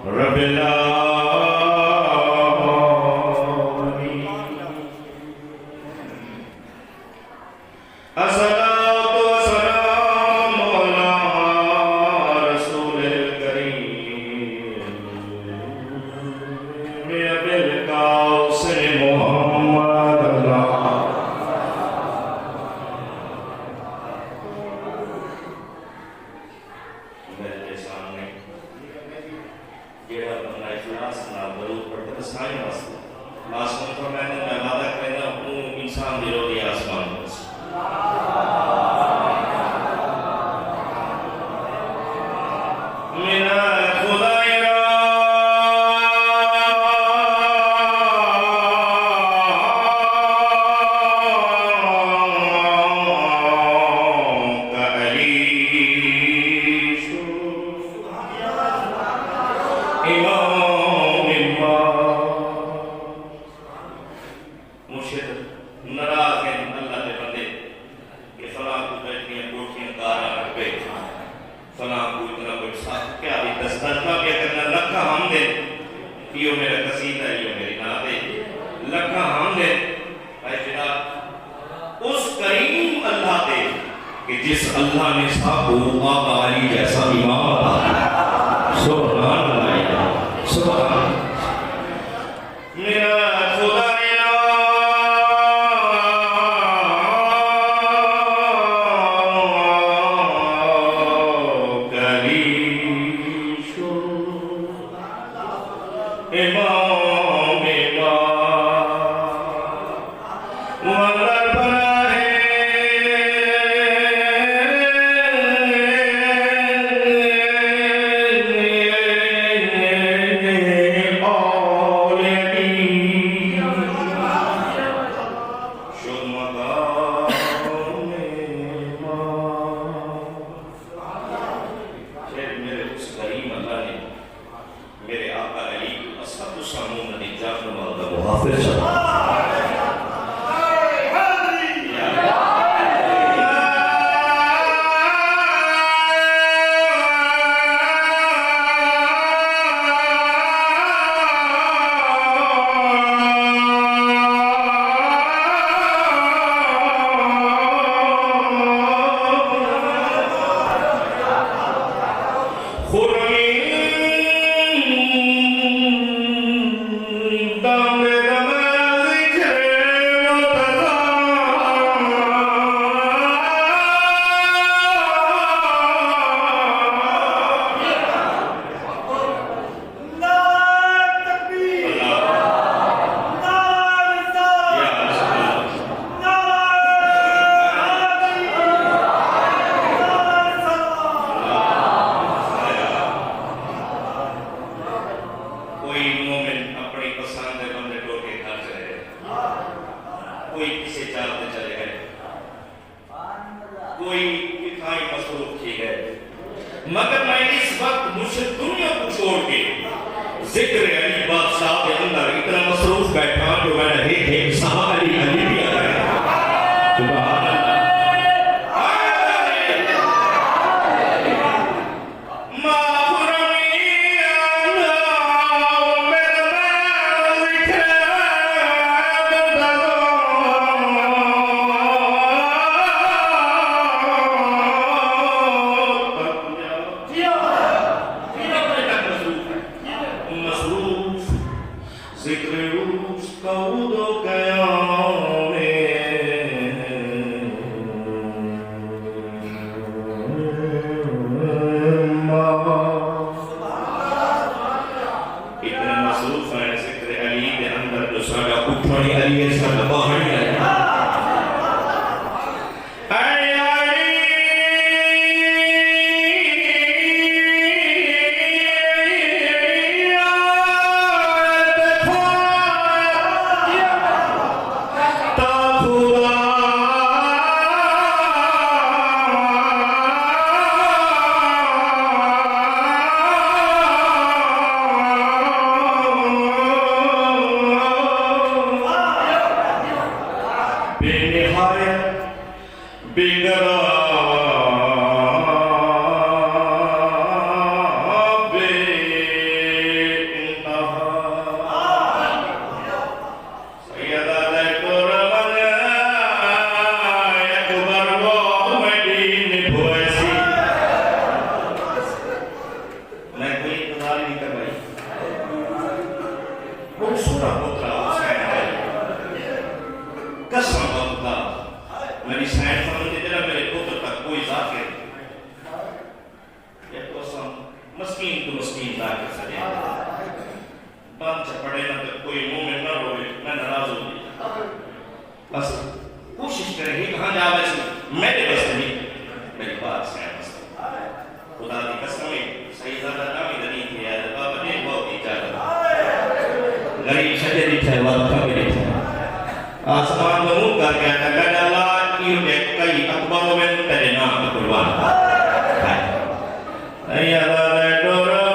रब्बिल आलमीन। अस्सलातु वस्सलामु अला रसूलिल करीम अबिल कासिम मुहम्मद मेरे सामने जेड़ा बंदा इखलास नाल दरूद पढ़दा ते सारे वास्ते आसमान पर मैंने मैं वादा करना हूं इंसान दिलो दी आसमान बस मेरा खुदाया मुर्शिद नाराज हैं अल्लाह के बंदे कि फलां को बैठियां कोठियां कारा रखे फलां को इतना कोई साथ क्या भी दस्तरफा क्या करना लखा हम दे यो मेरा कसीदा यो मेरी नात है लखा हम दे भाई जनाब उस करीम अल्लाह दे कि जिस अल्लाह ने साहब आका अली जैसा इमाम अता सुभान अल्लाह सुभान मेरा खुदा मेरे आका अली असद शानों नदी जान वाला मुहाफिज कोई किसी चाहते चले गए कोई किथाई मसरूफ थी गए मगर मैं इस वक्त मुझे दुनिया को छोड़ के जिक्र अली बादशाह के अंदर इतना मसरूफ बैठा जो मैंने देखे साहब अली अली भी आ गए सुभान मैं कोई इंतजार नहीं कर भाई बहुत सोना पुत्र हुसैन भाई कसम खुदा मेरी सैन समझते जरा मेरे पुत्र तक कोई जाकिर ये तो सम मस्कीन तो मस्कीन जाकिर सजे बात चपड़े ना तो कोई मुंह में ना रोए मैं नाराज हो गई बस कोशिश करें ही कहाँ जा वैसे मेरे बस नहीं मेरी बात सैन खुदा की कसम है सही ज़्यादा काम इधर नहीं किया है बाबा ने बहुत इजाज़त गरीब शरीर है वक्त का भी है आसमान में मुँह कर गया था कहने अल्लाह की उन्हें कई अखबारों में तेरे नाम पे कुर्बान है अल्लाह ने डोरा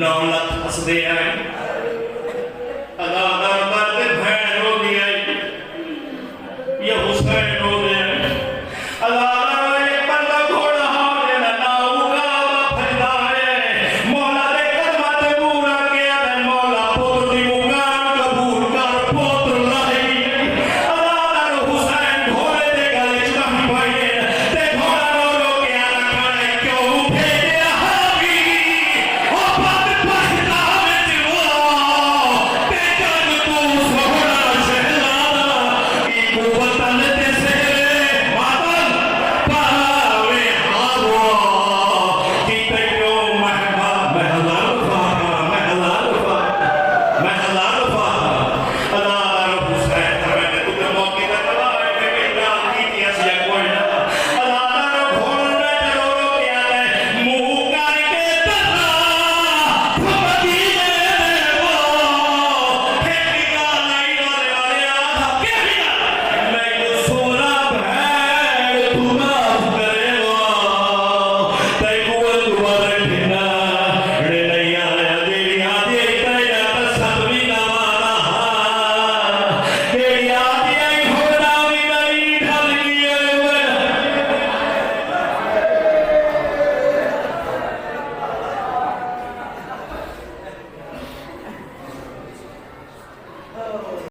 9 लाख हसदे हैं